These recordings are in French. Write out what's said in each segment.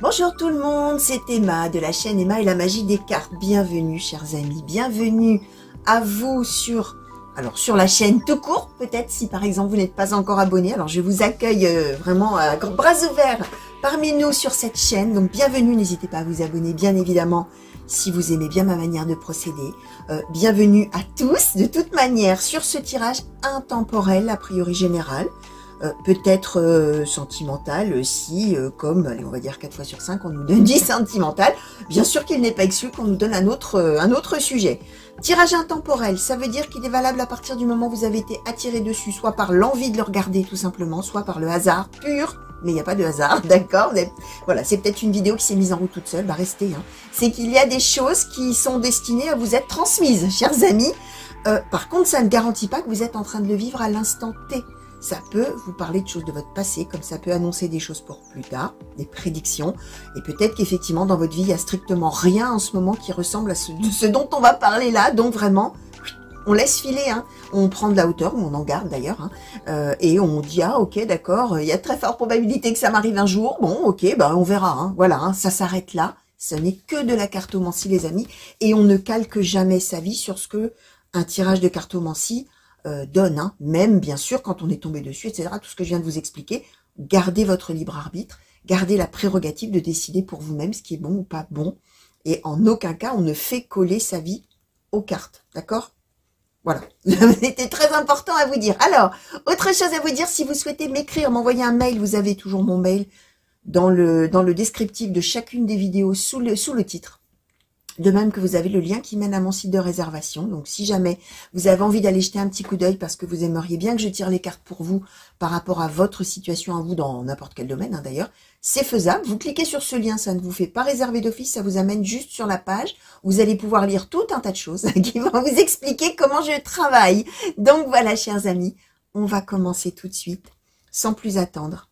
Bonjour tout le monde, c'est Emma de la chaîne Emma et la magie des cartes. Bienvenue chers amis, bienvenue à vous sur la chaîne tout court, peut-être si par exemple vous n'êtes pas encore abonné. Alors je vous accueille vraiment à bras ouverts parmi nous sur cette chaîne. Donc bienvenue, n'hésitez pas à vous abonner bien évidemment si vous aimez bien ma manière de procéder. Bienvenue à tous de toute manière sur ce tirage intemporel a priori général. Peut-être sentimental si, comme, allez, on va dire 4 fois sur 5, on nous donne 10 sentimental. Bien sûr qu'il n'est pas exclu qu'on nous donne un autre sujet. Tirage intemporel, ça veut dire qu'il est valable à partir du moment où vous avez été attiré dessus, soit par l'envie de le regarder tout simplement, soit par le hasard pur, mais il n'y a pas de hasard, d'accord? Voilà, c'est peut-être une vidéo qui s'est mise en route toute seule, bah restez, hein. C'est qu'il y a des choses qui sont destinées à vous être transmises, chers amis. Par contre, ça ne garantit pas que vous êtes en train de le vivre à l'instant T. Ça peut vous parler de choses de votre passé, comme ça peut annoncer des choses pour plus tard, des prédictions. Et peut-être qu'effectivement, dans votre vie, il n'y a strictement rien en ce moment qui ressemble à ce dont on va parler là. Donc vraiment, on laisse filer, hein. On prend de la hauteur, ou on en garde d'ailleurs, hein. Et on dit, ah ok, d'accord, il y a très forte probabilité que ça m'arrive un jour. Bon, ok, bah, on verra, hein. Voilà, hein, ça s'arrête là. Ce n'est que de la cartomancie, les amis. Et on ne calque jamais sa vie sur ce que un tirage de cartomancie donne, hein, même bien sûr quand on est tombé dessus, etc. Tout ce que je viens de vous expliquer, gardez votre libre arbitre, gardez la prérogative de décider pour vous-même ce qui est bon ou pas bon, et en aucun cas on ne fait coller sa vie aux cartes, d'accord? Voilà, c'était très important à vous dire. Alors, autre chose à vous dire, si vous souhaitez m'écrire, m'envoyer un mail, vous avez toujours mon mail dans le descriptif de chacune des vidéos sous le titre. De même que vous avez le lien qui mène à mon site de réservation. Donc, si jamais vous avez envie d'aller jeter un petit coup d'œil parce que vous aimeriez bien que je tire les cartes pour vous par rapport à votre situation à vous dans n'importe quel domaine, hein, d'ailleurs, c'est faisable. Vous cliquez sur ce lien, ça ne vous fait pas réserver d'office, ça vous amène juste sur la page. Vous allez pouvoir lire tout un tas de choses qui vont vous expliquer comment je travaille. Donc, voilà, chers amis, on va commencer tout de suite, sans plus attendre.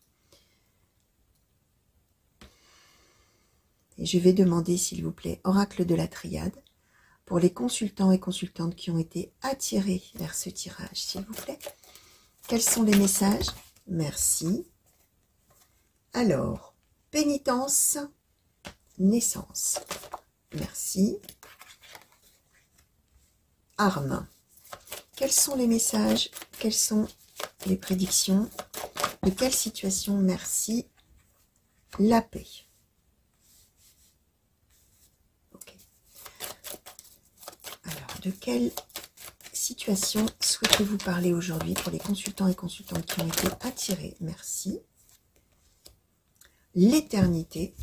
Et je vais demander, s'il vous plaît, oracle de la triade, pour les consultants et consultantes qui ont été attirés vers ce tirage, s'il vous plaît. Quels sont les messages? Merci. Alors, pénitence, naissance. Merci. Arme. Quels sont les messages? Quelles sont les prédictions? De quelle situation? Merci. La paix. De quelle situation souhaitez-vous parler aujourd'hui pour les consultants et consultantes qui ont été attirés? Merci. L'éternité.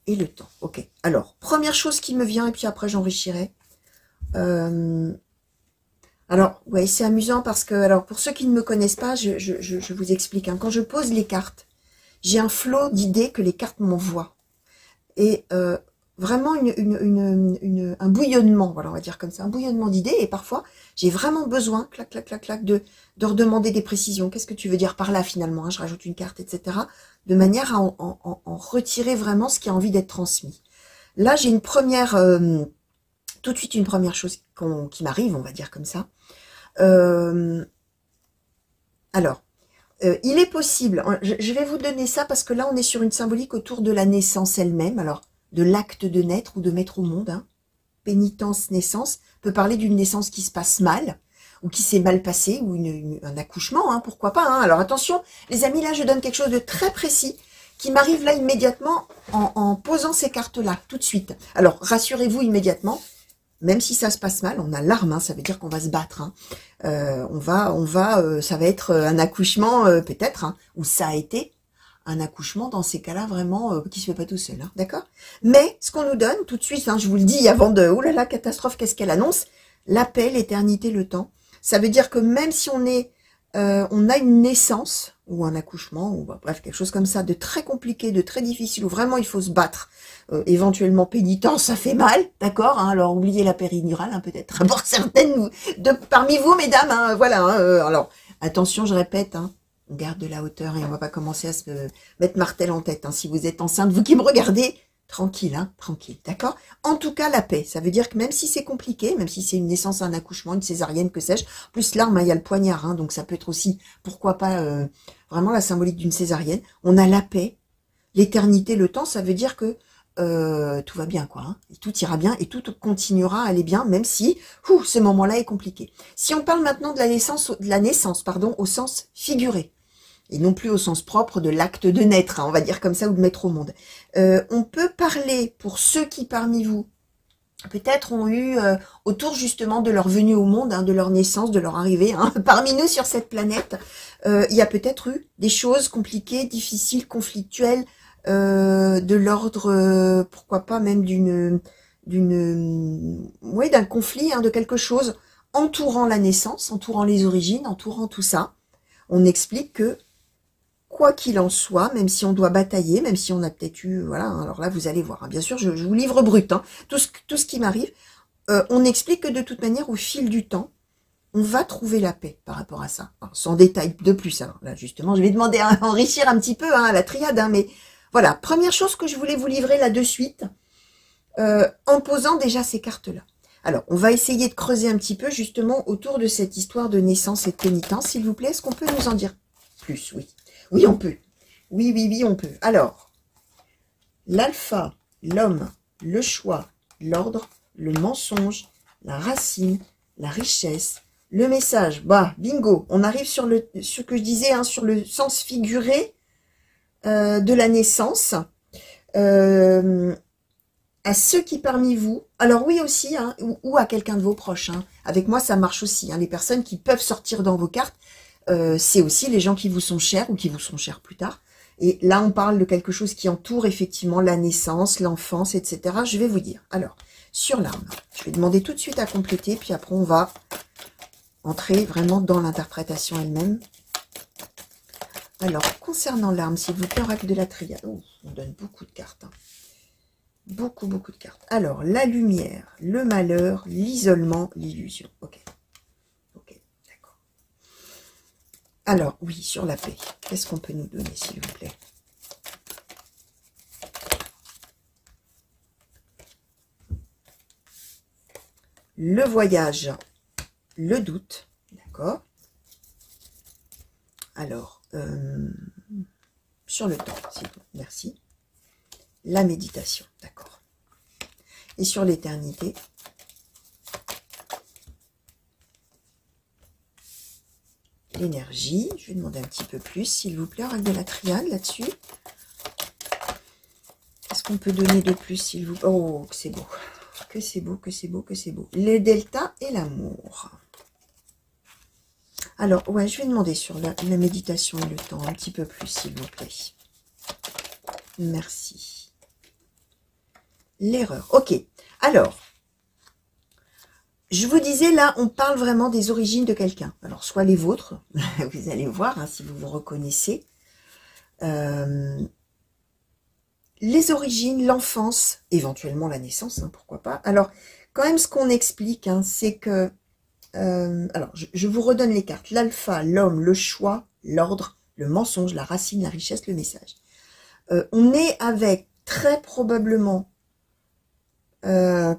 Et le temps. Ok. Alors, première chose qui me vient, et puis après j'enrichirai. Alors, ouais, c'est amusant parce que, alors, pour ceux qui ne me connaissent pas, je vous explique, hein. Quand je pose les cartes, j'ai un flot d'idées que les cartes m'envoient. Et vraiment un bouillonnement, voilà, on va dire comme ça, un bouillonnement d'idées, et parfois j'ai vraiment besoin, clac, clac, clac, clac, de redemander des précisions. Qu'est-ce que tu veux dire par là finalement, hein, je rajoute une carte, etc. De manière à en retirer vraiment ce qui a envie d'être transmis. Là, j'ai une première, tout de suite une première chose qui m'arrive, on va dire comme ça. Alors, il est possible, je vais vous donner ça parce que là on est sur une symbolique autour de la naissance elle-même, alors de l'acte de naître ou de mettre au monde, hein. Pénitence, naissance, peut parler d'une naissance qui se passe mal, ou qui s'est mal passée, ou un accouchement, hein, pourquoi pas, hein. Alors attention les amis, là je donne quelque chose de très précis, qui m'arrive là immédiatement en posant ces cartes-là, tout de suite. Alors rassurez-vous immédiatement, même si ça se passe mal, on a l'arme, hein, ça veut dire qu'on va se battre, hein. Ça va être un accouchement peut-être, hein, ou ça a été un accouchement dans ces cas-là vraiment qui se fait pas tout seul, hein, d'accord? Mais ce qu'on nous donne tout de suite, hein, je vous le dis avant de, oh là là, catastrophe, qu'est-ce qu'elle annonce? La paix, l'éternité, le temps. Ça veut dire que même si on a une naissance ou un accouchement ou bref quelque chose comme ça de très compliqué, de très difficile, où vraiment il faut se battre. Éventuellement pénitence, ça fait mal, d'accord, hein, alors oubliez la péridurale, hein, peut-être pour certaines parmi vous, mesdames, hein, voilà, hein, alors attention, je répète, hein, on garde de la hauteur et on va pas commencer à se mettre martel en tête, hein, si vous êtes enceinte, vous qui me regardez, Tranquille, hein, tranquille, d'accord? En tout cas, la paix, ça veut dire que même si c'est compliqué, même si c'est une naissance, un accouchement, une césarienne, que sais-je, en plus l'arme, hein, il y a le poignard, hein, donc ça peut être aussi, pourquoi pas, vraiment la symbolique d'une césarienne. On a la paix, l'éternité, le temps, ça veut dire que tout va bien, quoi, hein, et tout ira bien, et tout continuera à aller bien, même si, ce moment-là est compliqué. Si on parle maintenant de la naissance, pardon, au sens figuré, et non plus au sens propre de l'acte de naître, hein, on va dire comme ça, ou de mettre au monde. On peut parler pour ceux qui parmi vous, peut-être ont eu, autour justement de leur venue au monde, hein, de leur naissance, de leur arrivée, hein, parmi nous sur cette planète, il y a peut-être eu des choses compliquées, difficiles, conflictuelles, de l'ordre, pourquoi pas même d'un conflit, hein, de quelque chose entourant la naissance, entourant les origines, entourant tout ça. On explique que quoi qu'il en soit, même si on doit batailler, même si on a peut-être eu, voilà, hein, alors là vous allez voir, hein, bien sûr je vous livre brut, hein, tout ce qui m'arrive, on explique que de toute manière au fil du temps, on va trouver la paix par rapport à ça, alors, sans détail de plus, alors là justement je vais demander à enrichir un petit peu, hein, à la triade, hein, mais voilà, première chose que je voulais vous livrer là de suite, en posant déjà ces cartes-là. Alors, on va essayer de creuser un petit peu justement autour de cette histoire de naissance et de pénitence, s'il vous plaît, est-ce qu'on peut nous en dire plus? Oui. Oui, on peut. Oui, oui, oui, on peut. Alors, l'alpha, l'homme, le choix, l'ordre, le mensonge, la racine, la richesse, le message. Bah, bingo, on arrive sur ce que je disais, hein, sur le sens figuré de la naissance. À ceux qui parmi vous, alors oui aussi, hein, ou à quelqu'un de vos proches, hein, avec moi ça marche aussi, hein, les personnes qui peuvent sortir dans vos cartes, c'est aussi les gens qui vous sont chers ou qui vous sont chers plus tard. Et là, on parle de quelque chose qui entoure effectivement la naissance, l'enfance, etc. Je vais vous dire. Alors, sur l'arme, je vais demander tout de suite à compléter, puis après on va entrer vraiment dans l'interprétation elle-même. Alors, concernant l'arme, s'il vous plaît, oracle de la triade. Oh, on donne beaucoup de cartes. Hein. Beaucoup, beaucoup de cartes. Alors, la lumière, le malheur, l'isolement, l'illusion. Ok. Alors, oui, sur la paix, qu'est-ce qu'on peut nous donner, s'il vous plaît? Le voyage, le doute, d'accord? Alors, sur le temps, s'il vous plaît, merci. La méditation, d'accord. Et sur l'éternité, l'énergie, je vais demander un petit peu plus, s'il vous plaît, oracle de la triade là-dessus. Qu'est-ce qu'on peut donner de plus, s'il vous plaît? Oh, que c'est beau, que c'est beau, que c'est beau, que c'est beau. Les deltas et l'amour. Alors, ouais, je vais demander sur la méditation et le temps, un petit peu plus, s'il vous plaît. Merci. L'erreur, ok. Alors, je vous disais, là, on parle vraiment des origines de quelqu'un. Alors, soit les vôtres, vous allez voir, hein, si vous vous reconnaissez. Les origines, l'enfance, éventuellement la naissance, hein, pourquoi pas. Alors, quand même, ce qu'on explique, hein, c'est que... alors, je vous redonne les cartes. L'alpha, l'homme, le choix, l'ordre, le mensonge, la racine, la richesse, le message. On est avec, très probablement,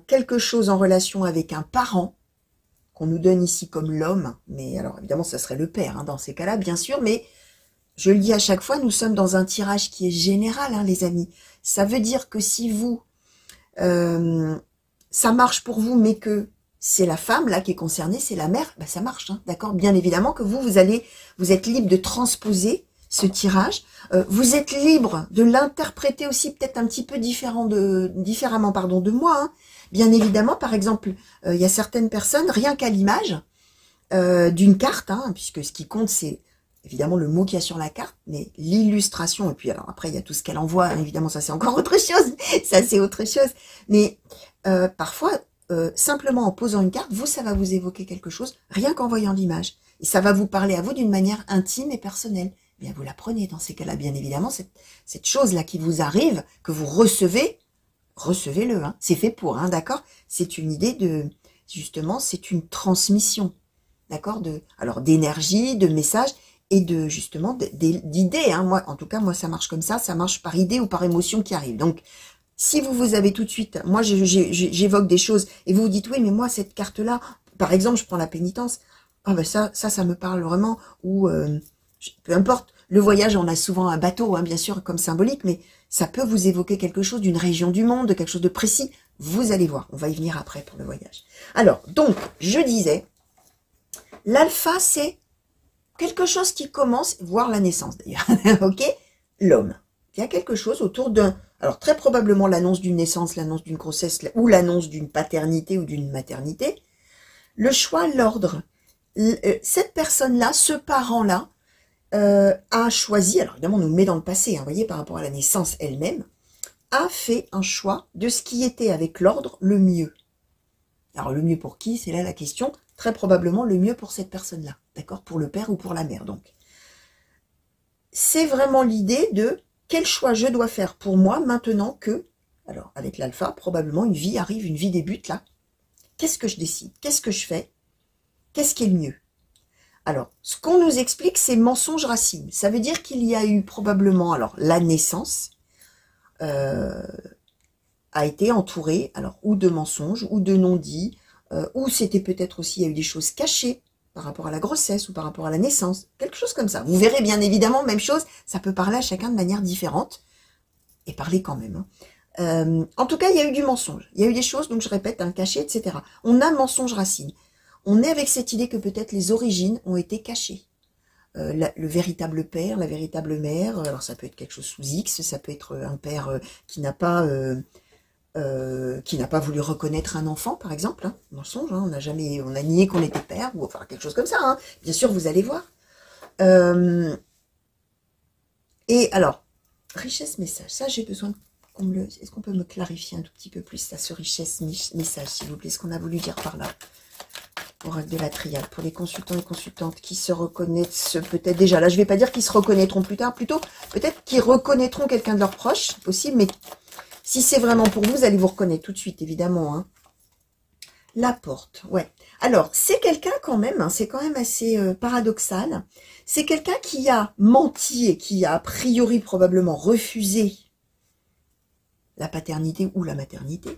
quelque chose en relation avec un parent qu'on nous donne ici comme l'homme, mais alors évidemment ça serait le père hein, dans ces cas-là bien sûr, mais je le dis à chaque fois, nous sommes dans un tirage qui est général hein, les amis, ça veut dire que si vous ça marche pour vous mais que c'est la femme là qui est concernée, c'est la mère, bah, ça marche, hein, d'accord, bien évidemment que vous êtes libre de transposer ce tirage, vous êtes libre de l'interpréter aussi peut-être un petit peu différemment de moi. Hein. Bien évidemment, par exemple, il y a certaines personnes, rien qu'à l'image d'une carte, hein, puisque ce qui compte, c'est évidemment le mot qu'il y a sur la carte, mais l'illustration, et puis alors après, il y a tout ce qu'elle envoie, hein, évidemment, ça c'est encore autre chose, ça c'est autre chose. Mais parfois, simplement en posant une carte, vous, ça va vous évoquer quelque chose, rien qu'en voyant l'image. Et ça va vous parler à vous d'une manière intime et personnelle. Bien, vous la prenez dans ces cas-là, bien évidemment, cette chose-là qui vous arrive, que vous recevez, recevez-le, hein, c'est fait pour, hein, d'accord? C'est une idée de, justement, c'est une transmission, d'accord? Alors, d'énergie, de message et de, justement, d'idées, hein. Moi, en tout cas, moi, ça marche comme ça marche par idée ou par émotion qui arrive. Donc, Si vous avez tout de suite, moi j'évoque des choses et vous vous dites oui mais moi cette carte là, par exemple je prends la pénitence, ah ben ça me parle vraiment, ou peu importe, le voyage on a souvent un bateau hein, bien sûr comme symbolique, mais ça peut vous évoquer quelque chose d'une région du monde, de quelque chose de précis, vous allez voir, on va y venir après pour le voyage. Alors donc je disais, l'alpha c'est quelque chose qui commence, voire la naissance d'ailleurs, ok, l'homme. Il y a quelque chose autour d'un, alors très probablement l'annonce d'une naissance, l'annonce d'une grossesse, ou l'annonce d'une paternité ou d'une maternité. Le choix, l'ordre. Cette personne-là, ce parent-là, a choisi, alors évidemment on nous le met dans le passé, hein, vous voyez, par rapport à la naissance elle-même, a fait un choix de ce qui était avec l'ordre le mieux. Alors le mieux pour qui? C'est là la question. Très probablement le mieux pour cette personne-là, d'accord? Pour le père ou pour la mère, donc. C'est vraiment l'idée de quel choix je dois faire pour moi maintenant que, alors avec l'alpha, probablement une vie arrive, une vie débute là. Qu'est-ce que je décide? Qu'est-ce que je fais? Qu'est-ce qui est le mieux? Alors, ce qu'on nous explique, c'est mensonge racine. Ça veut dire qu'il y a eu probablement, alors la naissance a été entourée, alors ou de mensonges, ou de non-dits, ou c'était peut-être aussi, il y a eu des choses cachées par rapport à la grossesse ou par rapport à la naissance, quelque chose comme ça. Vous verrez bien évidemment, même chose, ça peut parler à chacun de manière différente, et parler quand même. Hein. En tout cas, il y a eu du mensonge, il y a eu des choses, donc je répète, un cachet, etc. On a mensonge racine. On est avec cette idée que peut-être les origines ont été cachées. Le véritable père, la véritable mère, alors ça peut être quelque chose sous X, ça peut être un père qui n'a pas voulu reconnaître un enfant, par exemple, hein, mensonge, hein, on a nié qu'on était père, ou enfin quelque chose comme ça, hein, bien sûr, vous allez voir. Et alors, richesse message, ça j'ai besoin qu'on me le... Est-ce qu'on peut me clarifier un tout petit peu plus ça, ce richesse message, s'il vous plaît, ce qu'on a voulu dire par là? Oracle de la triade, pour les consultants et consultantes qui se reconnaissent peut-être déjà, là je vais pas dire qu'ils se reconnaîtront plus tard, plutôt peut-être qu'ils reconnaîtront quelqu'un de leur proche, possible, mais si c'est vraiment pour vous, vous allez vous reconnaître tout de suite, évidemment. Hein. La porte, ouais. Alors, c'est quelqu'un quand même, hein, c'est quand même assez paradoxal, c'est quelqu'un qui a menti et qui a priori probablement refusé la paternité ou la maternité.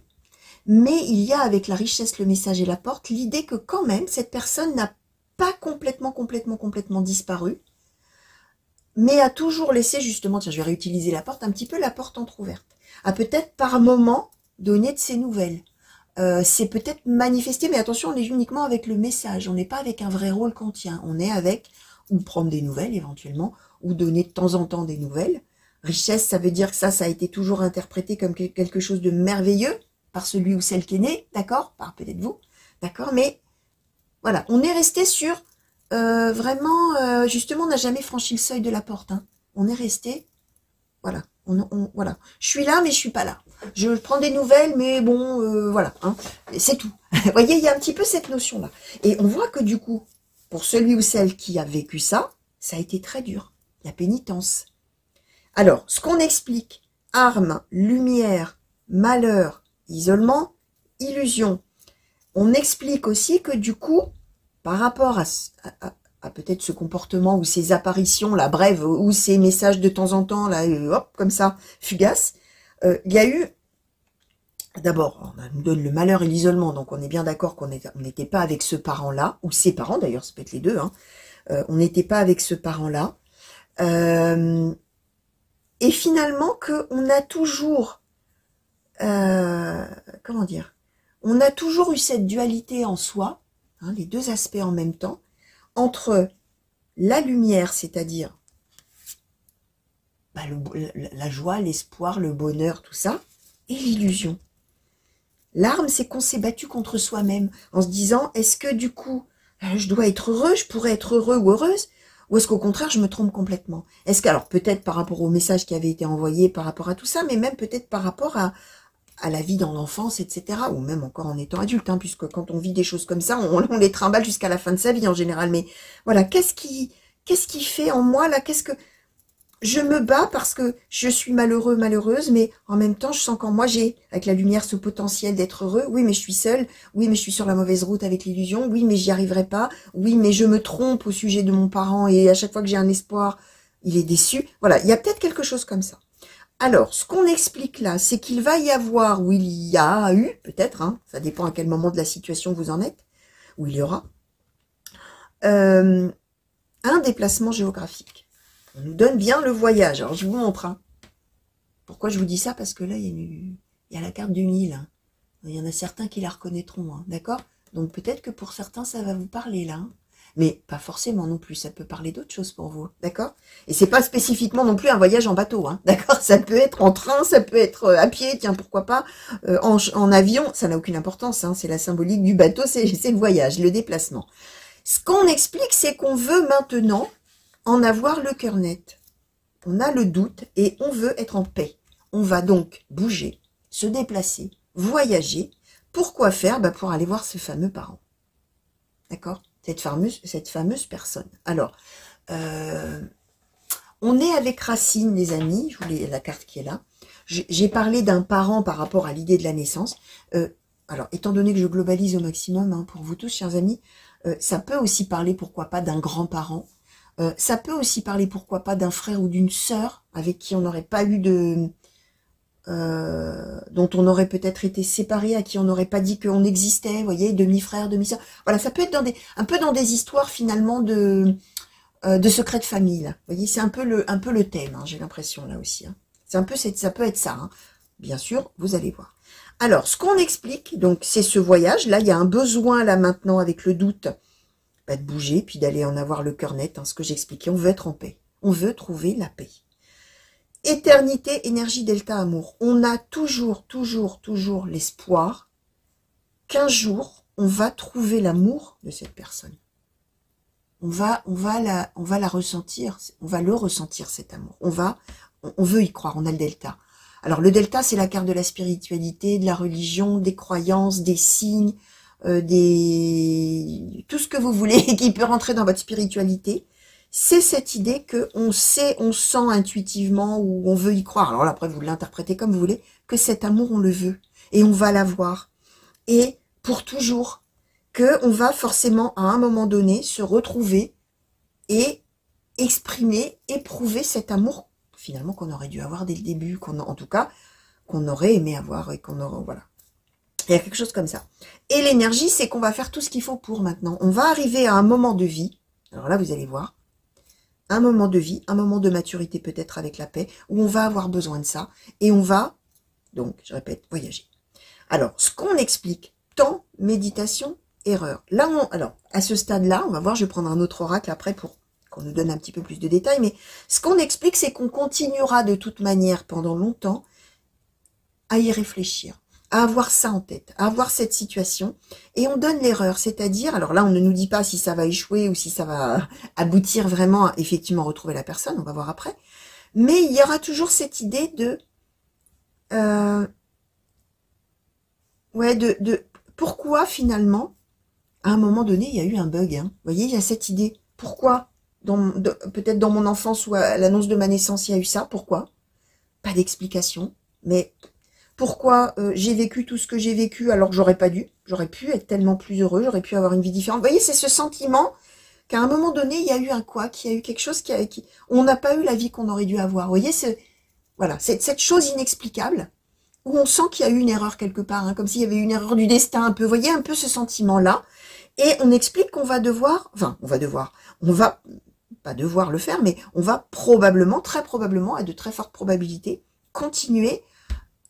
Mais il y a avec la richesse, le message et la porte, l'idée que quand même, cette personne n'a pas complètement disparu, mais a toujours laissé justement, tiens, je vais réutiliser la porte, un petit peu la porte entrouverte. A peut-être par moment donné de ses nouvelles. C'est peut-être manifesté, mais attention, on est uniquement avec le message, on n'est pas avec un vrai rôle qu'on tient, on est avec, ou prendre des nouvelles éventuellement, ou donner de temps en temps des nouvelles. Richesse, ça veut dire que ça a été toujours interprété comme quelque chose de merveilleux, par celui ou celle qui est né, d'accord, par peut-être vous, d'accord, mais voilà, on est resté sur vraiment, justement, on n'a jamais franchi le seuil de la porte, hein. On est resté, voilà, voilà, je suis là, mais je suis pas là. Je prends des nouvelles, mais bon, voilà, hein, c'est tout. Vous voyez, il y a un petit peu cette notion-là. Et on voit que du coup, pour celui ou celle qui a vécu ça, ça a été très dur, la pénitence. Alors, ce qu'on explique, arme, lumière, malheur, isolement, illusion. On explique aussi que du coup, par rapport à peut-être ce comportement ou ces apparitions, là, brèves, ou ces messages de temps en temps, là, hop, comme ça, fugaces, il y a eu, d'abord, on nous donne le malheur et l'isolement, donc on est bien d'accord qu'on n'était pas avec ce parent-là, ou ses parents d'ailleurs, ça peut être les deux, hein, on n'était pas avec ce parent-là, et finalement qu'on a toujours... comment dire, on a toujours eu cette dualité en soi, hein, les deux aspects en même temps, entre la lumière, c'est-à-dire la joie, l'espoir, le bonheur, tout ça, et l'illusion. L'arme, c'est qu'on s'est battu contre soi-même, en se disant, est-ce que du coup, je dois être heureux, je pourrais être heureux ou heureuse, ou est-ce qu'au contraire, je me trompe complètement? Est-ce que, alors peut-être par rapport au message qui avait été envoyé, par rapport à tout ça, mais même peut-être par rapport à la vie dans l'enfance, etc. Ou même encore en étant adulte, hein, puisque quand on vit des choses comme ça, on les trimballe jusqu'à la fin de sa vie en général. Mais voilà, qu'est-ce qui fait en moi là? Qu'est-ce que je me bats parce que je suis malheureux, malheureuse, mais en même temps, je sens qu'en moi j'ai avec la lumière ce potentiel d'être heureux. Oui, mais je suis seule. Oui, mais je suis sur la mauvaise route avec l'illusion. Oui, mais j'y arriverai pas. Oui, mais je me trompe au sujet de mon parent et à chaque fois que j'ai un espoir, il est déçu. Voilà, il y a peut-être quelque chose comme ça. Alors, ce qu'on explique là, c'est qu'il va y avoir, ou il y a eu, peut-être, hein, ça dépend à quel moment de la situation vous en êtes, ou il y aura, un déplacement géographique. On nous donne bien le voyage. Alors, je vous montre. Hein. Pourquoi je vous dis ça? Parce que là, il y a la carte du Nil. Hein. Il y en a certains qui la reconnaîtront, hein, d'accord? Donc, peut-être que pour certains, ça va vous parler, là. Hein. Mais pas forcément non plus, ça peut parler d'autres choses pour vous, d'accord? Et c'est pas spécifiquement non plus un voyage en bateau, hein, d'accord? Ça peut être en train, ça peut être à pied, tiens, pourquoi pas, en avion, ça n'a aucune importance, hein, c'est la symbolique du bateau, c'est le voyage, le déplacement. Ce qu'on explique, c'est qu'on veut maintenant en avoir le cœur net. On a le doute et on veut être en paix. On va donc bouger, se déplacer, voyager. Pourquoi faire? Bah pour aller voir ce fameux parent. D'accord? Cette fameuse personne. Alors, on est avec Racine, les amis. Je voulais la carte qui est là. J'ai parlé d'un parent par rapport à l'idée de la naissance. Alors, étant donné que je globalise au maximum, hein, pour vous tous, chers amis, ça peut aussi parler, pourquoi pas, d'un grand-parent. Ça peut aussi parler, pourquoi pas, d'un frère ou d'une sœur avec qui on n'aurait pas eu de... dont on aurait peut-être été séparés, à qui on n'aurait pas dit qu'on existait, vous voyez, demi-frère, demi-sœur. Voilà, ça peut être un peu dans des histoires finalement de secrets de famille. Là. Vous voyez, c'est un peu le thème, hein, j'ai l'impression là aussi. Hein. C'est un peu, ça peut être ça. Hein. Bien sûr, vous allez voir. Alors, ce qu'on explique, donc, c'est ce voyage. Là, il y a un besoin là maintenant avec le doute, bah, de bouger, puis d'aller en avoir le cœur net. Hein, ce que j'expliquais, on veut être en paix. On veut trouver la paix. Éternité, énergie, delta, amour. On a toujours l'espoir qu'un jour, on va trouver l'amour de cette personne. On va la ressentir, on va le ressentir, cet amour. On veut y croire, on a le delta. Alors, le delta, c'est la carte de la spiritualité, de la religion, des croyances, des signes, tout ce que vous voulez qui peut rentrer dans votre spiritualité. C'est cette idée que on sait, on sent intuitivement ou on veut y croire. Alors là, après, vous l'interprétez comme vous voulez, que cet amour, on le veut. Et on va l'avoir. Et pour toujours. Que on va forcément, à un moment donné, se retrouver et exprimer, éprouver cet amour, finalement, qu'on aurait dû avoir dès le début, en tout cas, qu'on aurait aimé avoir et qu'on aurait, voilà. Il y a quelque chose comme ça. Et l'énergie, c'est qu'on va faire tout ce qu'il faut pour maintenant. On va arriver à un moment de vie. Alors là, vous allez voir. Un moment de vie, un moment de maturité peut-être avec la paix, où on va avoir besoin de ça, et on va, donc, je répète, voyager. Alors, ce qu'on explique, temps, méditation, erreur. Là, alors, à ce stade-là, on va voir, je vais prendre un autre oracle après pour qu'on nous donne un petit peu plus de détails, mais ce qu'on explique, c'est qu'on continuera de toute manière pendant longtemps à y réfléchir, à avoir ça en tête, à avoir cette situation, et on donne l'erreur, c'est-à-dire, alors là, on ne nous dit pas si ça va échouer ou si ça va aboutir vraiment à effectivement retrouver la personne, on va voir après, mais il y aura toujours cette idée de, pourquoi finalement, à un moment donné, il y a eu un bug, hein. Vous voyez, il y a cette idée, pourquoi, peut-être dans mon enfance ou à l'annonce de ma naissance, il y a eu ça, pourquoi? Pas d'explication, mais... Pourquoi j'ai vécu tout ce que j'ai vécu alors que j'aurais pas dû, j'aurais pu être tellement plus heureux, j'aurais pu avoir une vie différente. Vous voyez, c'est ce sentiment qu'à un moment donné, il y a eu un couac, il y a eu quelque chose on n'a pas eu la vie qu'on aurait dû avoir. Vous voyez, voilà, cette chose inexplicable où on sent qu'il y a eu une erreur quelque part, hein, comme s'il y avait eu une erreur du destin un peu. Vous voyez un peu ce sentiment-là. Et on explique qu'on va devoir, on va pas devoir le faire, mais on va probablement, très probablement, à de très fortes probabilités, continuer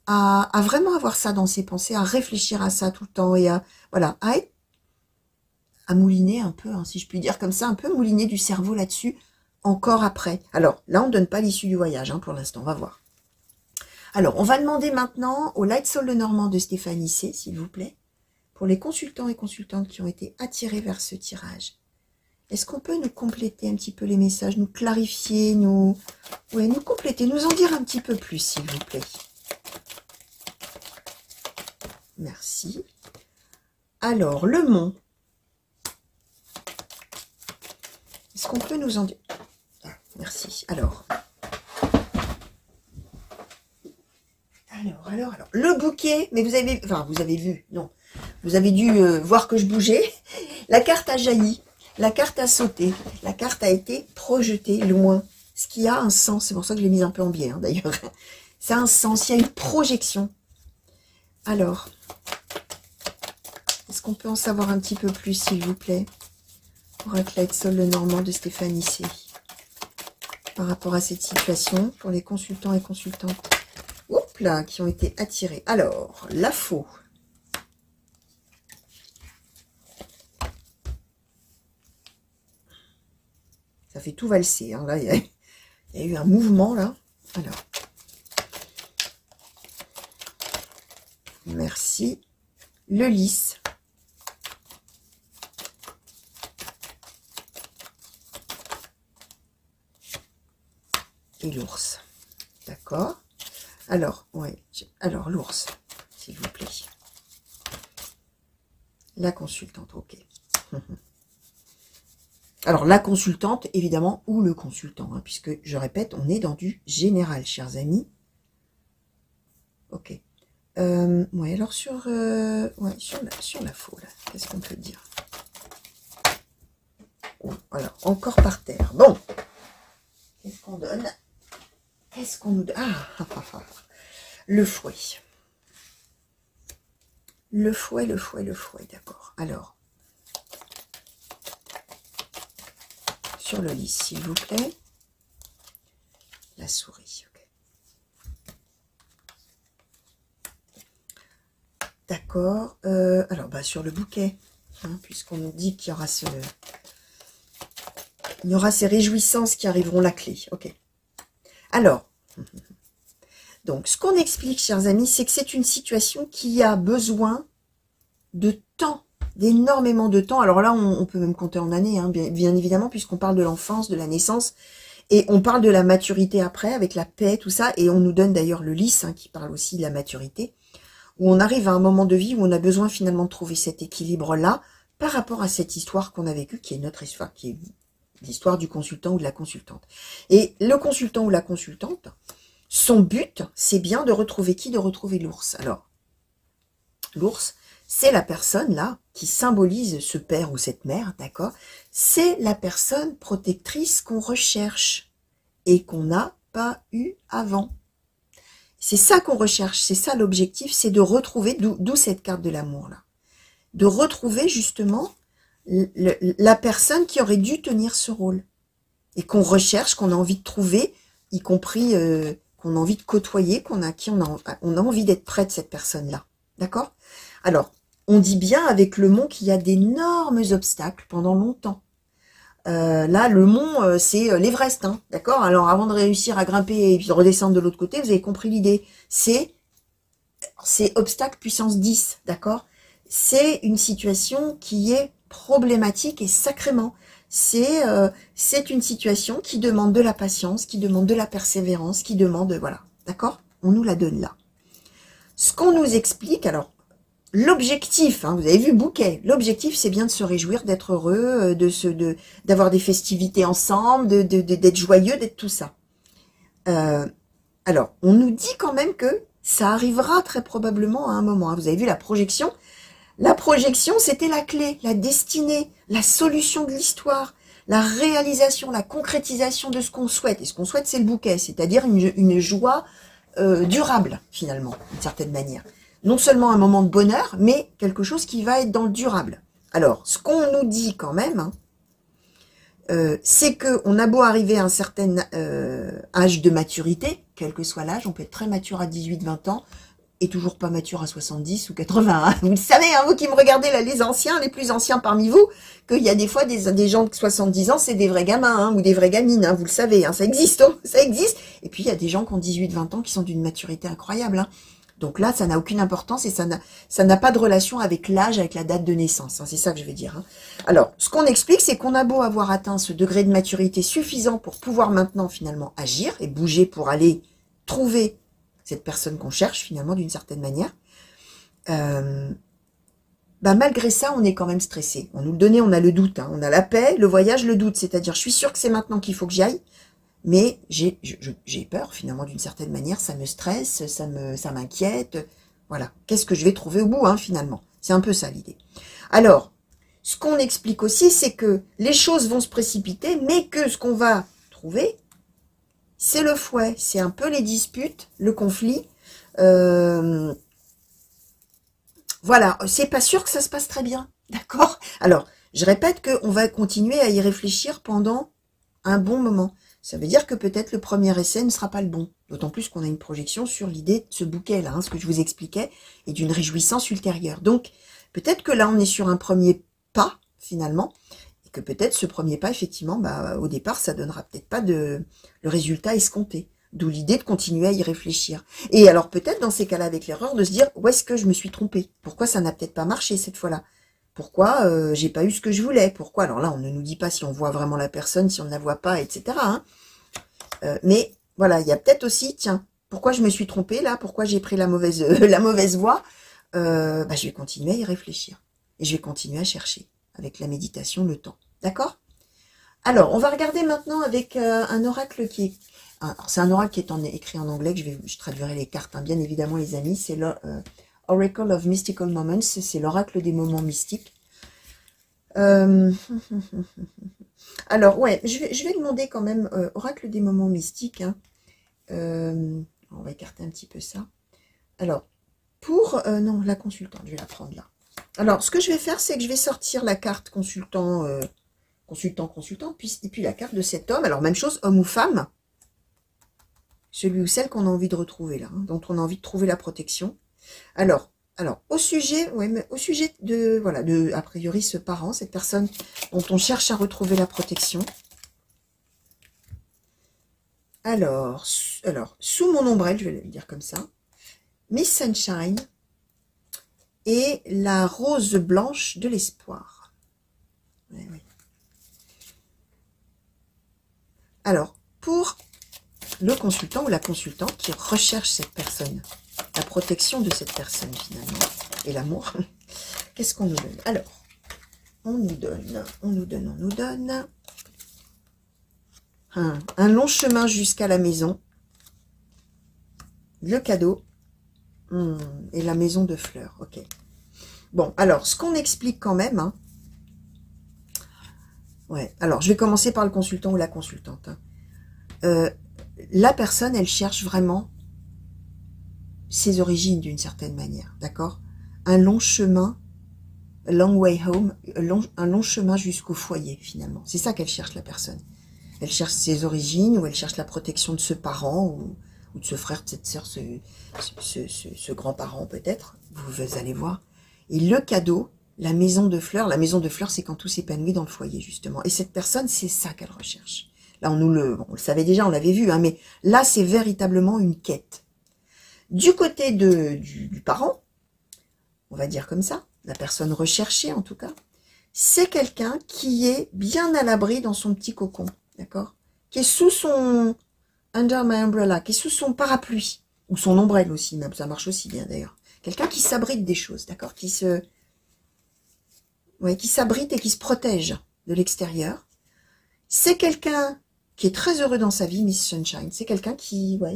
à vraiment avoir ça dans ses pensées, à réfléchir à ça tout le temps et à mouliner un peu, hein, si je puis dire comme ça, un peu mouliner du cerveau là-dessus encore après. Alors là, on ne donne pas l'issue du voyage hein, pour l'instant, on va voir. Alors, on va demander maintenant au Light Soul Lenormand de Stéphanie C, s'il vous plaît, pour les consultants et consultantes qui ont été attirés vers ce tirage. Est-ce qu'on peut nous compléter un petit peu les messages, nous clarifier, nous compléter, nous en dire un petit peu plus, s'il vous plaît. Merci. Alors, le mont. Est-ce qu'on peut nous en dire... Ah, merci. Alors. Le bouquet, mais vous avez... Enfin, vous avez vu, non. Vous avez dû voir que je bougeais. La carte a jailli. La carte a sauté. La carte a été projetée loin. Ce qui a un sens. C'est pour ça que je l'ai mise un peu en biais, hein, d'ailleurs. Ça a un sens, il y a une projection. Alors, est-ce qu'on peut en savoir un petit peu plus, s'il vous plaît? Oracle Sol le Normand de Stéphanie C. Par rapport à cette situation, pour les consultants et consultantes, oups là, qui ont été attirés. Alors, la faux. Ça fait tout valser, hein. Là, il y a eu un mouvement, là. Alors. Merci. Le lys. Et l'ours. D'accord. Alors, ouais. Alors, l'ours, s'il vous plaît. La consultante, ok. Alors, la consultante, évidemment, ou le consultant, hein, puisque, je répète, on est dans du général, chers amis. Ok. Ouais, alors sur la faux, là, qu'est-ce qu'on peut dire? Alors, encore par terre. Bon. Qu'est-ce qu'on donne? Qu'est-ce qu'on nous donne? Le fouet. Le fouet, d'accord. Alors, sur le lys, s'il vous plaît. La souris, ok. D'accord. Alors, sur le bouquet, hein, puisqu'on nous dit qu'il y aura il y aura ces réjouissances qui arriveront la clé. Ok. Alors, donc, ce qu'on explique, chers amis, c'est que c'est une situation qui a besoin de temps, d'énormément de temps. Alors là, on peut même compter en années, hein, bien évidemment, puisqu'on parle de l'enfance, de la naissance, et on parle de la maturité après, avec la paix, tout ça, et on nous donne d'ailleurs le lys, hein, qui parle aussi de la maturité, où on arrive à un moment de vie où on a besoin finalement de trouver cet équilibre-là, par rapport à cette histoire qu'on a vécue, qui est notre histoire, qui est l'histoire du consultant ou de la consultante. Et le consultant ou la consultante, son but, c'est bien de retrouver qui? De retrouver l'ours. Alors, l'ours, c'est la personne là qui symbolise ce père ou cette mère, d'accord? C'est la personne protectrice qu'on recherche et qu'on n'a pas eu avant. C'est ça qu'on recherche, c'est ça l'objectif, c'est de retrouver, d'où cette carte de l'amour là, de retrouver justement la personne qui aurait dû tenir ce rôle et qu'on recherche, qu'on a envie de trouver, y compris qu'on a envie de côtoyer, on a envie d'être près de cette personne-là. D'accord? Alors, on dit bien avec le mont qu'il y a d'énormes obstacles pendant longtemps. Là, le mont, c'est l'Everest, hein, d'accord? Alors, avant de réussir à grimper et puis de redescendre de l'autre côté, vous avez compris l'idée. C'est obstacle puissance 10, d'accord? C'est une situation qui est problématique et sacrément. C'est une situation qui demande de la patience, qui demande de la persévérance, qui demande, voilà, d'accord? On nous la donne là. Ce qu'on nous explique, alors, l'objectif, hein, vous avez vu bouquet, l'objectif c'est bien de se réjouir, d'être heureux, d'avoir des festivités ensemble, d'être joyeux, d'être tout ça. Alors, on nous dit quand même que ça arrivera très probablement à un moment. Hein. Vous avez vu la projection? La projection, c'était la clé, la destinée, la solution de l'histoire, la réalisation, la concrétisation de ce qu'on souhaite. Et ce qu'on souhaite, c'est le bouquet, c'est-à-dire une joie durable, finalement, d'une certaine manière. Non seulement un moment de bonheur, mais quelque chose qui va être dans le durable. Alors, ce qu'on nous dit quand même, hein, c'est qu'on a beau arriver à un certain âge de maturité, quel que soit l'âge, on peut être très mature à 18-20 ans, et toujours pas mature à 70 ou 80. Hein. Vous le savez, hein, vous qui me regardez là, les anciens, les plus anciens parmi vous, qu'il y a des fois des gens de 70 ans, c'est des vrais gamins, hein, ou des vraies gamines, hein, vous le savez, hein, ça existe, hein, ça existe. Et puis il y a des gens qui ont 18-20 ans qui sont d'une maturité incroyable. Hein. Donc là, ça n'a aucune importance et ça n'a pas de relation avec l'âge, avec la date de naissance. Hein, c'est ça que je veux dire. Hein. Alors, ce qu'on explique, c'est qu'on a beau avoir atteint ce degré de maturité suffisant pour pouvoir maintenant finalement agir et bouger pour aller trouver cette personne qu'on cherche finalement d'une certaine manière, malgré ça, on est quand même stressé. On nous le donnait, on a le doute, hein. On a la paix, le voyage, le doute, c'est-à-dire je suis sûre que c'est maintenant qu'il faut que j'y aille, mais j'ai peur finalement d'une certaine manière, ça me stresse, ça m'inquiète, voilà. Qu'est-ce que je vais trouver au bout, hein, finalement? C'est un peu ça l'idée. Alors, ce qu'on explique aussi, c'est que les choses vont se précipiter, mais que ce qu'on va trouver, c'est le fouet, c'est un peu les disputes, le conflit. Voilà, c'est pas sûr que ça se passe très bien, d'accord? Alors, je répète qu'on va continuer à y réfléchir pendant un bon moment. Ça veut dire que peut-être le premier essai ne sera pas le bon. D'autant plus qu'on a une projection sur l'idée de ce bouquet-là, hein, ce que je vous expliquais, et d'une réjouissance ultérieure. Donc, peut-être que là, on est sur un premier pas, finalement, et que peut-être ce premier pas, effectivement, bah, au départ, ça donnera peut-être pas le résultat escompté. D'où l'idée de continuer à y réfléchir. Et alors peut-être dans ces cas-là avec l'erreur de se dire où est-ce que je me suis trompée? Pourquoi ça n'a peut-être pas marché cette fois-là? Pourquoi j'ai pas eu ce que je voulais? Pourquoi? Alors là, on ne nous dit pas si on voit vraiment la personne, si on ne la voit pas, etc. Hein. Mais voilà, il y a peut-être aussi, tiens, pourquoi je me suis trompée là? Pourquoi j'ai pris la mauvaise la mauvaise voie? Bah, je vais continuer à y réfléchir. Et je vais continuer à chercher avec la méditation, le temps. D'accord? Alors, on va regarder maintenant avec un oracle qui est... C'est un oracle qui est écrit en anglais, que je traduirai les cartes, hein, bien évidemment les amis. C'est l'Oracle of Mystical Moments, c'est l'oracle des moments mystiques. Alors, ouais, je vais demander quand même, oracle des moments mystiques. Hein, on va écarter un petit peu ça. Alors, pour... non, la consultante, je vais la prendre là. Alors, ce que je vais faire, c'est que je vais sortir la carte consultant, consultante, et puis la carte de cet homme. Alors, même chose, homme ou femme. Celui ou celle qu'on a envie de retrouver là, hein, dont on a envie de trouver la protection. Alors au sujet, ouais, mais au sujet de, voilà, a priori ce parent, cette personne dont on cherche à retrouver la protection. Alors, sous mon ombrelle, je vais le dire comme ça, Miss Sunshine et la rose blanche de l'espoir. Ouais, ouais. Alors, pour le consultant ou la consultante qui recherche cette personne, la protection de cette personne finalement, et l'amour, qu'est-ce qu'on nous donne? Alors, on nous donne un long chemin jusqu'à la maison, le cadeau, et la maison de fleurs, ok. Bon, alors, ce qu'on explique quand même, hein, ouais, alors, je vais commencer par le consultant ou la consultante, hein. La personne, elle cherche vraiment ses origines d'une certaine manière, d'accord? Un long chemin, a long way home, un long chemin jusqu'au foyer finalement. C'est ça qu'elle cherche la personne. Elle cherche ses origines ou elle cherche la protection de ce parent ou de ce frère, de cette sœur, ce grand-parent peut-être. Vous allez voir. Et le cadeau, la maison de fleurs c'est quand tout s'épanouit dans le foyer justement. Et cette personne, c'est ça qu'elle recherche. Là, on le savait déjà, on l'avait vu, hein, mais là, c'est véritablement une quête. Du côté du parent, on va dire comme ça, la personne recherchée en tout cas, c'est quelqu'un qui est bien à l'abri dans son petit cocon, d'accord? Qui est sous son under my umbrella, qui est sous son parapluie, ou son ombrelle aussi, même ça marche aussi bien d'ailleurs. Quelqu'un qui s'abrite des choses, d'accord? Qui s'abrite et qui se protège de l'extérieur. C'est quelqu'un qui est très heureux dans sa vie, Miss Sunshine. C'est quelqu'un qui a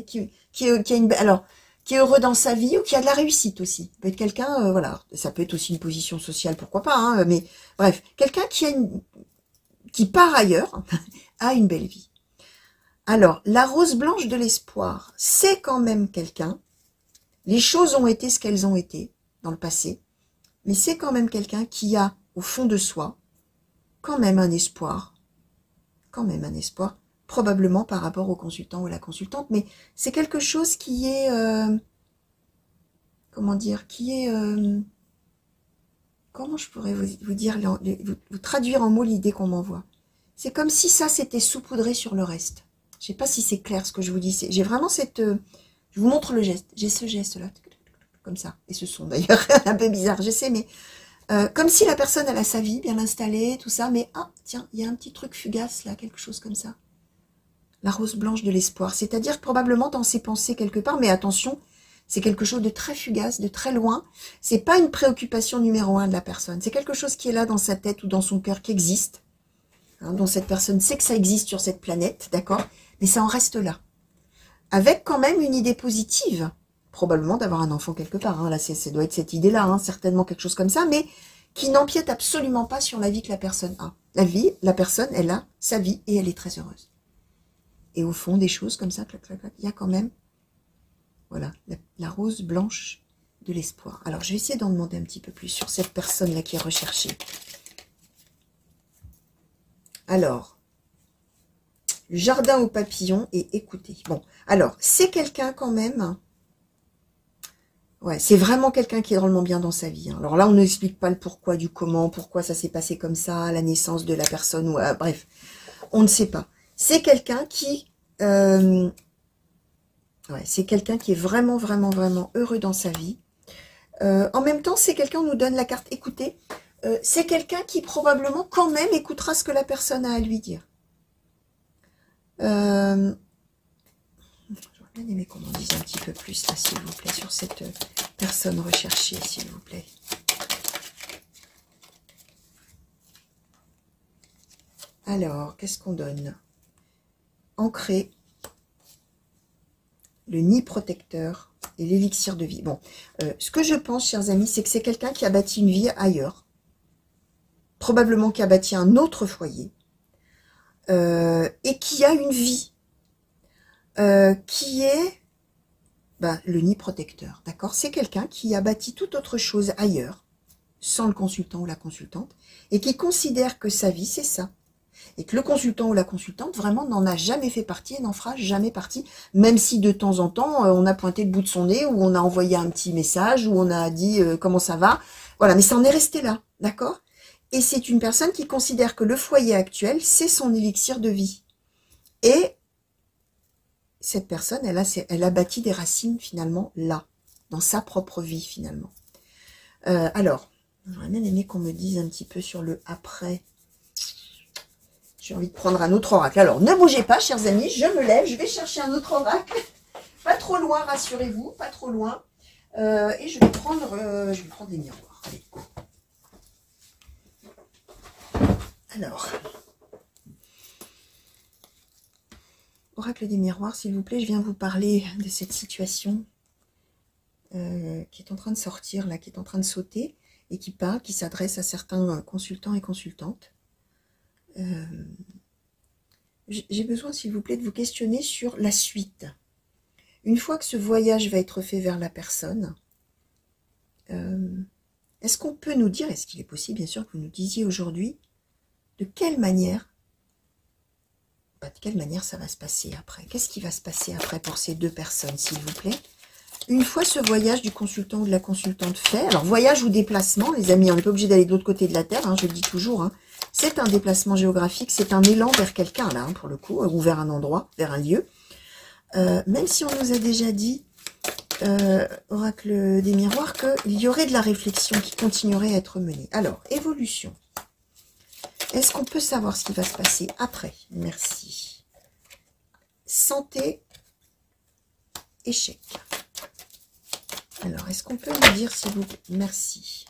une... Alors, qui est heureux dans sa vie ou qui a de la réussite aussi. Ça peut être quelqu'un, voilà, ça peut être aussi une position sociale, pourquoi pas, hein, mais bref, quelqu'un qui par ailleurs a une belle vie. Alors, la rose blanche de l'espoir, c'est quand même quelqu'un, les choses ont été ce qu'elles ont été dans le passé, mais c'est quand même quelqu'un qui a, au fond de soi, quand même un espoir, probablement par rapport au consultant ou à la consultante, mais c'est quelque chose qui est, comment dire, comment je pourrais vous dire, vous traduire en mots l'idée qu'on m'envoie. C'est comme si ça s'était saupoudré sur le reste. Je sais pas si c'est clair ce que je vous dis. J'ai vraiment cette, je vous montre le geste. J'ai ce geste-là, comme ça, et ce son d'ailleurs, un peu bizarre, je sais, mais comme si la personne elle a sa vie bien installée, tout ça, mais ah tiens, il y a un petit truc fugace là, quelque chose comme ça. La rose blanche de l'espoir, c'est-à-dire probablement dans ses pensées quelque part, mais attention, c'est quelque chose de très fugace, de très loin. C'est pas une préoccupation numéro 1 de la personne, c'est quelque chose qui est là dans sa tête ou dans son cœur qui existe, hein, dont cette personne sait que ça existe sur cette planète, d'accord, mais ça en reste là. Avec quand même une idée positive, probablement d'avoir un enfant quelque part, hein, là ça doit être cette idée-là, hein, certainement quelque chose comme ça, mais qui n'empiète absolument pas sur la vie que la personne a. La personne, elle a sa vie et elle est très heureuse. Et au fond, des choses comme ça, clac, clac, clac, il y a quand même, voilà, la rose blanche de l'espoir. Alors, je vais essayer d'en demander un petit peu plus sur cette personne-là qui est recherchée. Alors, le jardin aux papillons et écoutez. Bon, alors, c'est quelqu'un quand même... Ouais, c'est vraiment quelqu'un qui est drôlement bien dans sa vie. Hein. Alors là, on n'explique pas le pourquoi du comment, pourquoi ça s'est passé comme ça, la naissance de la personne, ou bref, on ne sait pas. C'est quelqu'un qui... ouais, c'est quelqu'un qui est vraiment, vraiment, vraiment heureux dans sa vie. En même temps, c'est quelqu'un, on nous donne la carte écoutez. C'est quelqu'un qui probablement quand même écoutera ce que la personne a à lui dire. J'aurais bien aimé qu'on en dise un petit peu plus, là, s'il vous plaît, sur cette personne recherchée, s'il vous plaît. Alors, qu'est-ce qu'on donne? Ancré, le nid protecteur et l'élixir de vie. Bon, ce que je pense, chers amis, c'est que c'est quelqu'un qui a bâti une vie ailleurs. Probablement qui a bâti un autre foyer. Et qui a une vie qui est le nid protecteur, d'accord? C'est quelqu'un qui a bâti toute autre chose ailleurs, sans le consultant ou la consultante, et qui considère que sa vie, c'est ça. Et que le consultant ou la consultante, vraiment, n'en a jamais fait partie et n'en fera jamais partie, même si de temps en temps, on a pointé le bout de son nez, ou on a envoyé un petit message, ou on a dit comment ça va. Voilà, mais ça en est resté là, d'accord? Et c'est une personne qui considère que le foyer actuel, c'est son élixir de vie. Et cette personne, elle a bâti des racines finalement là, dans sa propre vie finalement. Alors, j'aurais bien aimé qu'on me dise un petit peu sur le après. J'ai envie de prendre un autre oracle. Alors, ne bougez pas, chers amis, je me lève, je vais chercher un autre oracle. Pas trop loin, rassurez-vous, pas trop loin. Et je vais prendre des miroirs. Allez. Alors... Oracle des miroirs, s'il vous plaît, je viens vous parler de cette situation qui est en train de sortir, là, qui est en train de sauter, et qui parle, qui s'adresse à certains consultants et consultantes. J'ai besoin, s'il vous plaît, de vous questionner sur la suite. Une fois que ce voyage va être fait vers la personne, est-ce qu'on peut nous dire, est-ce qu'il est possible, bien sûr, que vous nous disiez aujourd'hui, de quelle manière ça va se passer après? Qu'est-ce qui va se passer après pour ces deux personnes, s'il vous plaît? Une fois ce voyage du consultant ou de la consultante fait, alors voyage ou déplacement, les amis, on n'est pas obligé d'aller de l'autre côté de la Terre, hein, je le dis toujours, hein, c'est un déplacement géographique, c'est un élan vers quelqu'un, là, hein, pour le coup, ou vers un endroit, vers un lieu. Même si on nous a déjà dit, oracle des miroirs, qu'il y aurait de la réflexion qui continuerait à être menée. Alors, évolution. Est-ce qu'on peut savoir ce qui va se passer après? Merci. Santé, échec. Alors, est-ce qu'on peut me dire, s'il vous plaît? Merci.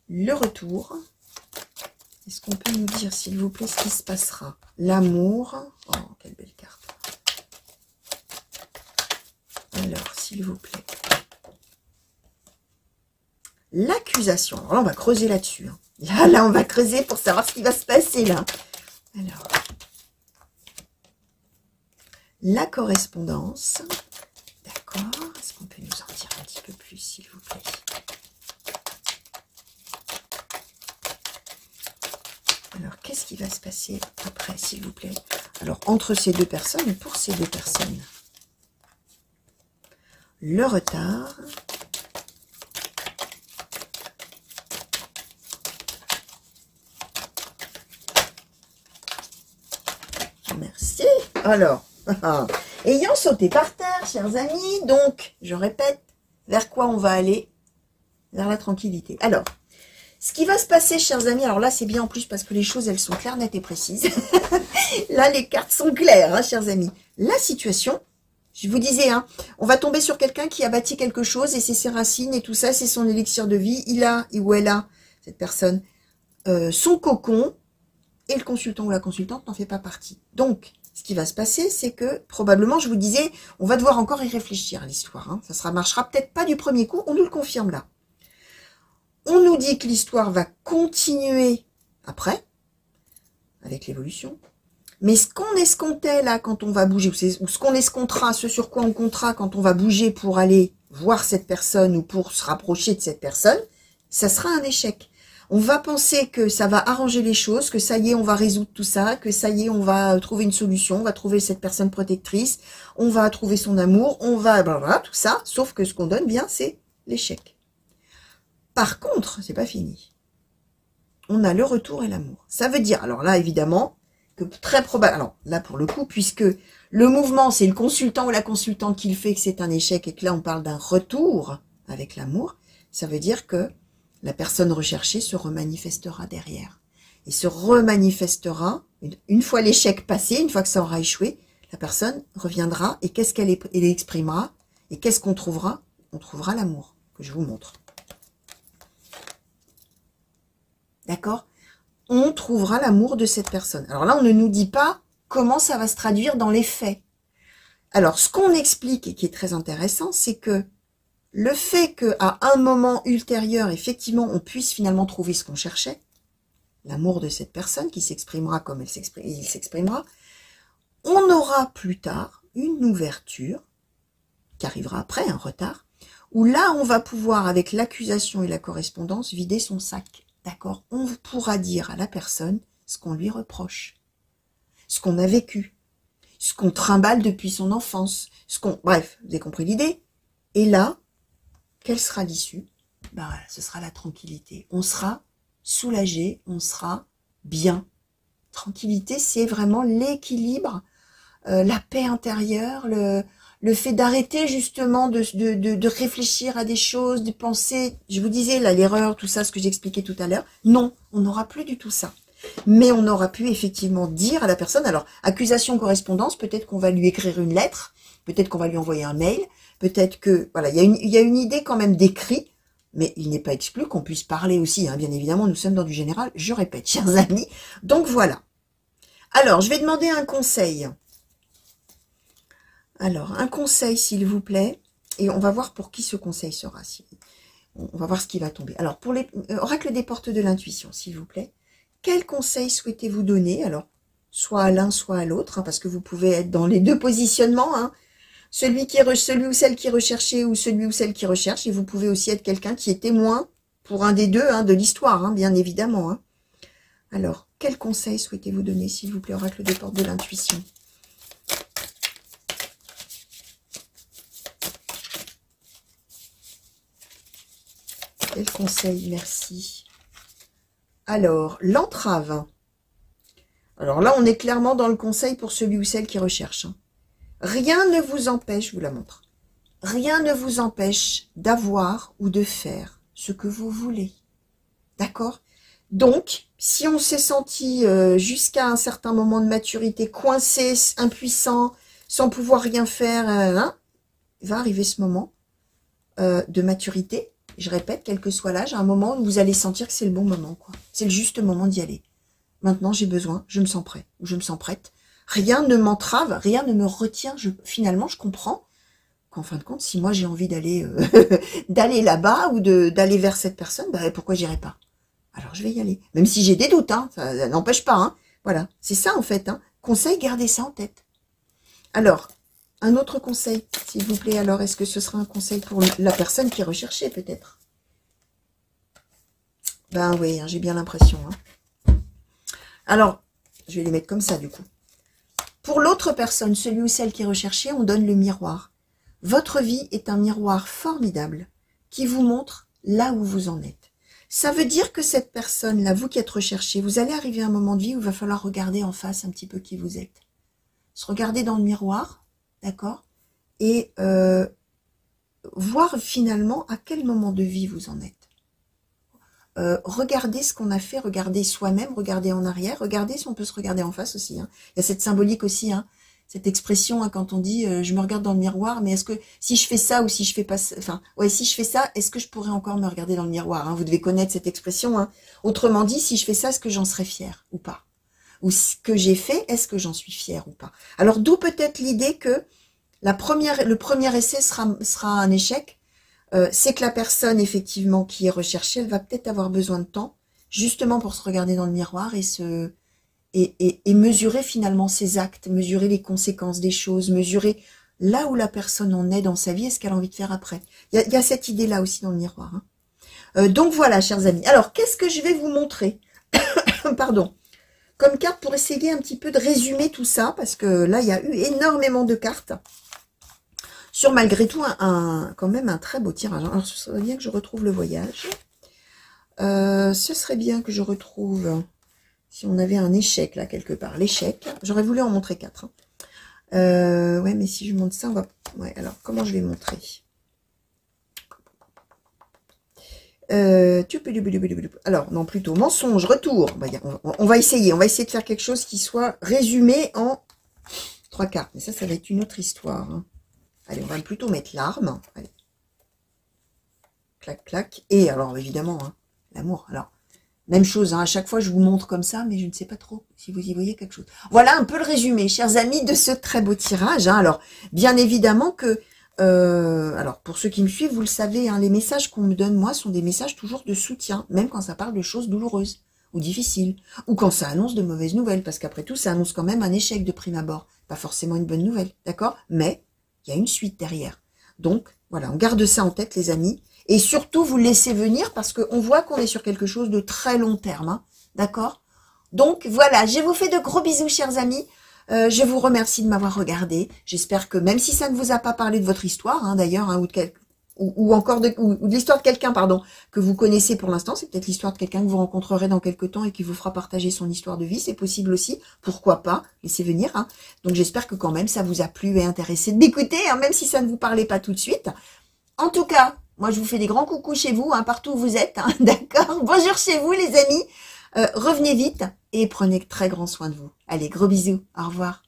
Le retour. Est-ce qu'on peut nous dire, s'il vous plaît, ce qui se passera? L'amour. Oh, quelle belle carte. Alors, s'il vous plaît. L'accusation. Alors là, on va creuser là-dessus. Hein. Là, on va creuser pour savoir ce qui va se passer, là. Alors. La correspondance. D'accord. Est-ce qu'on peut nous en dire un petit peu plus, s'il vous plaît? Alors, qu'est-ce qui va se passer après, s'il vous plaît? Alors, entre ces deux personnes et pour ces deux personnes. Le retard. Merci. Alors, ayant sauté par terre, chers amis, donc, je répète, vers quoi on va aller? Vers la tranquillité. Alors, ce qui va se passer, chers amis, alors là, c'est bien en plus parce que les choses, elles sont claires, nettes et précises. Là, les cartes sont claires, hein, chers amis. La situation, je vous disais, hein, on va tomber sur quelqu'un qui a bâti quelque chose et c'est ses racines et tout ça, c'est son élixir de vie. Il a, ou elle a, cette personne, son cocon et le consultant ou la consultante n'en fait pas partie. Donc, ce qui va se passer, c'est que probablement, je vous disais, on va devoir encore y réfléchir à l'histoire. Hein. Ça marchera peut-être pas du premier coup, on nous le confirme là. On nous dit que l'histoire va continuer après, avec l'évolution. Mais ce qu'on escomptait là quand on va bouger, ou ce qu'on escomptera, ce sur quoi on comptera quand on va bouger pour aller voir cette personne ou pour se rapprocher de cette personne, ça sera un échec. On va penser que ça va arranger les choses, que ça y est, on va résoudre tout ça, que ça y est, on va trouver une solution, on va trouver cette personne protectrice, on va trouver son amour, on va, voilà, tout ça, sauf que ce qu'on donne bien, c'est l'échec. Par contre, c'est pas fini. On a le retour et l'amour. Ça veut dire, alors là, évidemment, que très probable, alors là, pour le coup, puisque le mouvement, c'est le consultant ou la consultante qui le fait, que c'est un échec, et que là, on parle d'un retour avec l'amour, ça veut dire que la personne recherchée se remanifestera derrière. Et se remanifestera, une fois l'échec passé, une fois que ça aura échoué, la personne reviendra, et qu'est-ce qu'elle exprimera, et qu'est-ce qu'on trouvera? On trouvera l'amour, que je vous montre. D'accord? On trouvera l'amour de cette personne. Alors là, on ne nous dit pas comment ça va se traduire dans les faits. Alors, ce qu'on explique, et qui est très intéressant, c'est que le fait qu'à un moment ultérieur, effectivement, on puisse finalement trouver ce qu'on cherchait, l'amour de cette personne qui s'exprimera comme il s'exprimera, on aura plus tard une ouverture, qui arrivera après, un retard, où là, on va pouvoir, avec l'accusation et la correspondance, vider son sac. D'accord? On pourra dire à la personne ce qu'on lui reproche, ce qu'on a vécu, ce qu'on trimballe depuis son enfance, bref, vous avez compris l'idée. Et là, quelle sera l'issue? Ben voilà, ce sera la tranquillité. On sera soulagé, on sera bien. Tranquillité, c'est vraiment l'équilibre, la paix intérieure, le fait d'arrêter justement de réfléchir à des choses, de penser, je vous disais là l'erreur, tout ça, ce que j'expliquais tout à l'heure. Non, on n'aura plus du tout ça. Mais on aura pu effectivement dire à la personne, alors accusation, correspondance, peut-être qu'on va lui écrire une lettre, peut-être qu'on va lui envoyer un mail, peut-être que, voilà, il y a une idée quand même d'écrit, mais il n'est pas exclu qu'on puisse parler aussi, hein, bien évidemment, nous sommes dans du général, je répète, chers amis. Donc voilà. Alors, je vais demander un conseil. Alors, un conseil, s'il vous plaît, et on va voir pour qui ce conseil sera. On va voir ce qui va tomber. Alors, pour les oracles des portes de l'intuition, s'il vous plaît, quel conseil souhaitez-vous donner? Alors, soit à l'un, soit à l'autre, hein, parce que vous pouvez être dans les deux positionnements, hein, celui ou celle qui recherchait, ou celui ou celle qui recherche, et vous pouvez aussi être quelqu'un qui est témoin pour un des deux, hein, de l'histoire, hein, bien évidemment. Hein. Alors, quel conseil souhaitez-vous donner, s'il vous plaît, oracle des portes de l'intuition? Quel conseil? Merci. Alors, l'entrave. Alors là, on est clairement dans le conseil pour celui ou celle qui recherche. Hein. Rien ne vous empêche, je vous la montre, rien ne vous empêche d'avoir ou de faire ce que vous voulez. D'accord? Donc, si on s'est senti jusqu'à un certain moment de maturité coincé, impuissant, sans pouvoir rien faire, hein, va arriver ce moment de maturité. Je répète, quel que soit l'âge, à un moment où vous allez sentir que c'est le bon moment, quoi. C'est le juste moment d'y aller. Maintenant, j'ai besoin, je me sens prêt, ou je me sens prête. Rien ne m'entrave, rien ne me retient. Finalement, je comprends qu'en fin de compte, si moi j'ai envie d'aller d'aller là-bas ou d'aller vers cette personne, bah, pourquoi j'irai pas? Alors, je vais y aller. Même si j'ai des doutes, hein, ça n'empêche pas. Hein. Voilà, c'est ça en fait. Hein. Conseil, gardez ça en tête. Alors, un autre conseil, s'il vous plaît. Alors, est-ce que ce sera un conseil pour la personne qui est recherchée, peut-être? Ben oui, hein, j'ai bien l'impression. Hein. Alors, je vais les mettre comme ça, du coup. Pour l'autre personne, celui ou celle qui est recherchée, on donne le miroir. Votre vie est un miroir formidable qui vous montre là où vous en êtes. Ça veut dire que cette personne-là, vous qui êtes recherché, vous allez arriver à un moment de vie où il va falloir regarder en face un petit peu qui vous êtes. Se regarder dans le miroir, d'accord? Et voir finalement à quel moment de vie vous en êtes. Regardez ce qu'on a fait, regardez soi-même, regardez en arrière, regardez si on peut se regarder en face aussi. Hein. Il y a cette symbolique aussi, hein, cette expression hein, quand on dit je me regarde dans le miroir, mais est-ce que si je fais ça ou si je fais pas, enfin ouais, si je fais ça, est-ce que je pourrais encore me regarder dans le miroir hein. Vous devez connaître cette expression. Hein. Autrement dit, si je fais ça, est-ce que j'en serais fière ou pas? Ou ce que j'ai fait, est-ce que j'en suis fière ou pas? Alors d'où peut-être l'idée que le premier essai sera un échec. C'est que la personne, effectivement, qui est recherchée, elle va peut-être avoir besoin de temps, justement pour se regarder dans le miroir et et mesurer finalement ses actes, mesurer les conséquences des choses, mesurer là où la personne en est dans sa vie et ce qu'elle a envie de faire après. Il y a cette idée-là aussi dans le miroir. Hein. Donc voilà, chers amis. Alors, qu'est-ce que je vais vous montrer pardon, comme carte pour essayer un petit peu de résumer tout ça, parce que là, il y a eu énormément de cartes sur malgré tout quand même un très beau tirage. Alors, ce serait bien que je retrouve le voyage. Ce serait bien que je retrouve, si on avait un échec là quelque part, l'échec. J'aurais voulu en montrer 4. Hein. Ouais, mais si je montre ça, on va... Ouais, alors, comment je vais montrer alors, non, plutôt mensonge, retour. On va essayer de faire quelque chose qui soit résumé en 3 cartes. Mais ça va être une autre histoire. Hein. Allez, on va plutôt mettre l'arme. Allez. Clac, clac. Et alors, évidemment, hein, l'amour. Alors, même chose, hein, à chaque fois, je vous montre comme ça, mais je ne sais pas trop si vous y voyez quelque chose. Voilà un peu le résumé, chers amis, de ce très beau tirage. Hein. Alors, bien évidemment que... alors, pour ceux qui me suivent, vous le savez, hein, les messages qu'on me donne, moi, sont des messages toujours de soutien, même quand ça parle de choses douloureuses ou difficiles, ou quand ça annonce de mauvaises nouvelles, parce qu'après tout, ça annonce quand même un échec de prime abord, pas forcément une bonne nouvelle, d'accord? Mais il y a une suite derrière. Donc, voilà, on garde ça en tête, les amis, et surtout, vous le laissez venir, parce qu'on voit qu'on est sur quelque chose de très long terme, hein, d'accord? Donc, voilà, je vous fais de gros bisous, chers amis. Je vous remercie de m'avoir regardé. J'espère que même si ça ne vous a pas parlé de votre histoire, hein, d'ailleurs, hein, ou encore de l'histoire de quelqu'un, pardon, que vous connaissez pour l'instant, c'est peut-être l'histoire de quelqu'un que vous rencontrerez dans quelques temps et qui vous fera partager son histoire de vie, c'est possible aussi. Pourquoi pas? Laissez venir. Hein. Donc j'espère que quand même ça vous a plu et intéressé de m'écouter, hein, même si ça ne vous parlait pas tout de suite. En tout cas, moi je vous fais des grands coucous chez vous, hein, partout où vous êtes, hein, d'accord? Bonjour chez vous les amis. Revenez vite et prenez très grand soin de vous. Allez, gros bisous. Au revoir.